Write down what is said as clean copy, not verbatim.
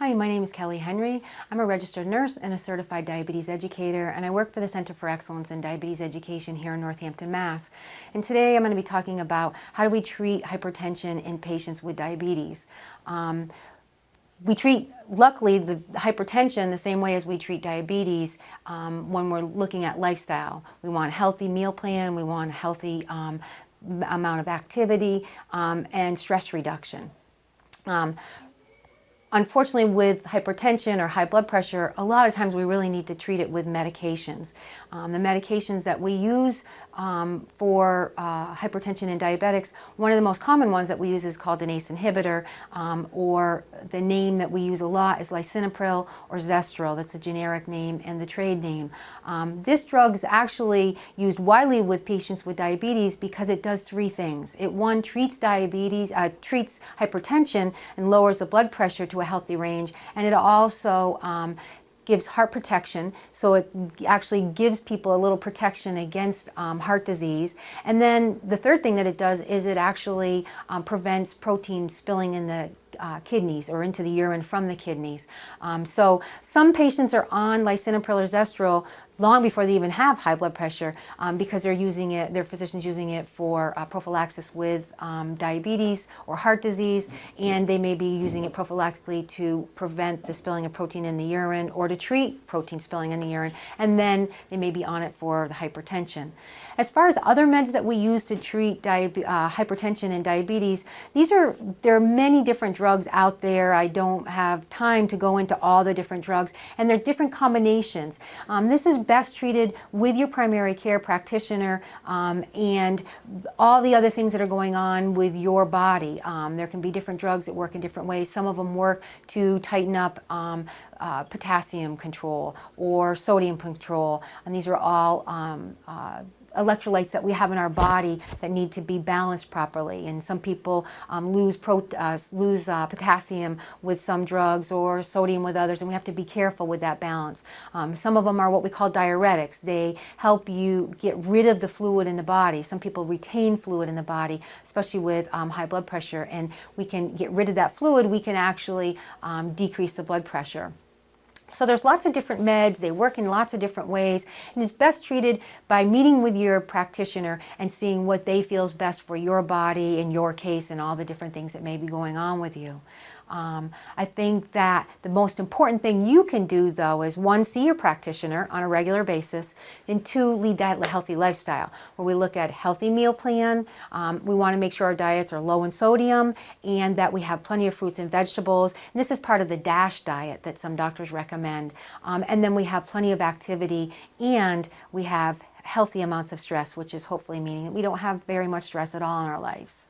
Hi, my name is Kelly Henry. I'm a registered nurse and a certified diabetes educator, and I work for the Center for Excellence in Diabetes Education here in Northampton, Mass. And today I'm going to be talking about how do we treat hypertension in patients with diabetes. We treat, luckily, the hypertension the same way as we treat diabetes when we're looking at lifestyle. We want a healthy meal plan, we want a healthy amount of activity, and stress reduction. Unfortunately, with hypertension or high blood pressure, a lot of times we really need to treat it with medications. The medications that we use for hypertension and diabetics, one of the most common ones that we use is called an ACE inhibitor, or the name that we use a lot is lisinopril or Zestril. That's the generic name and the trade name. This drug is actually used widely with patients with diabetes because it does three things. It, one, treats diabetes, treats hypertension and lowers the blood pressure to a healthy range, and it also gives heart protection, so it actually gives people a little protection against heart disease. And then the third thing that it does is it actually prevents protein spilling in the kidneys or into the urine from the kidneys. So some patients are on lisinopril or Zestril long before they even have high blood pressure because they're using it, their physician's using it for prophylaxis with diabetes or heart disease, and they may be using it prophylactically to prevent the spilling of protein in the urine or to treat protein spilling in the urine, and then they may be on it for the hypertension. As far as other meds that we use to treat hypertension and diabetes, there are many different drugs out there. I don't have time to go into all the different drugs, and there are different combinations. This is best treated with your primary care practitioner and all the other things that are going on with your body. There can be different drugs that work in different ways. Some of them work to tighten up potassium control or sodium control, and these are all electrolytes that we have in our body that need to be balanced properly. And some people lose potassium with some drugs or sodium with others, and we have to be careful with that balance. Some of them are what we call diuretics. They help you get rid of the fluid in the body. Some people retain fluid in the body, especially with high blood pressure, and we can get rid of that fluid. We can actually decrease the blood pressure. So there's lots of different meds, they work in lots of different ways, and it's best treated by meeting with your practitioner and seeing what they feel is best for your body and your case and all the different things that may be going on with you. I think that the most important thing you can do, though, is one, see your practitioner on a regular basis, and two, lead that healthy lifestyle, where we look at healthy meal plan. We want to make sure our diets are low in sodium and that we have plenty of fruits and vegetables. And this is part of the DASH diet that some doctors recommend. And then we have plenty of activity, and we have healthy amounts of stress, which is hopefully meaning that we don't have very much stress at all in our lives.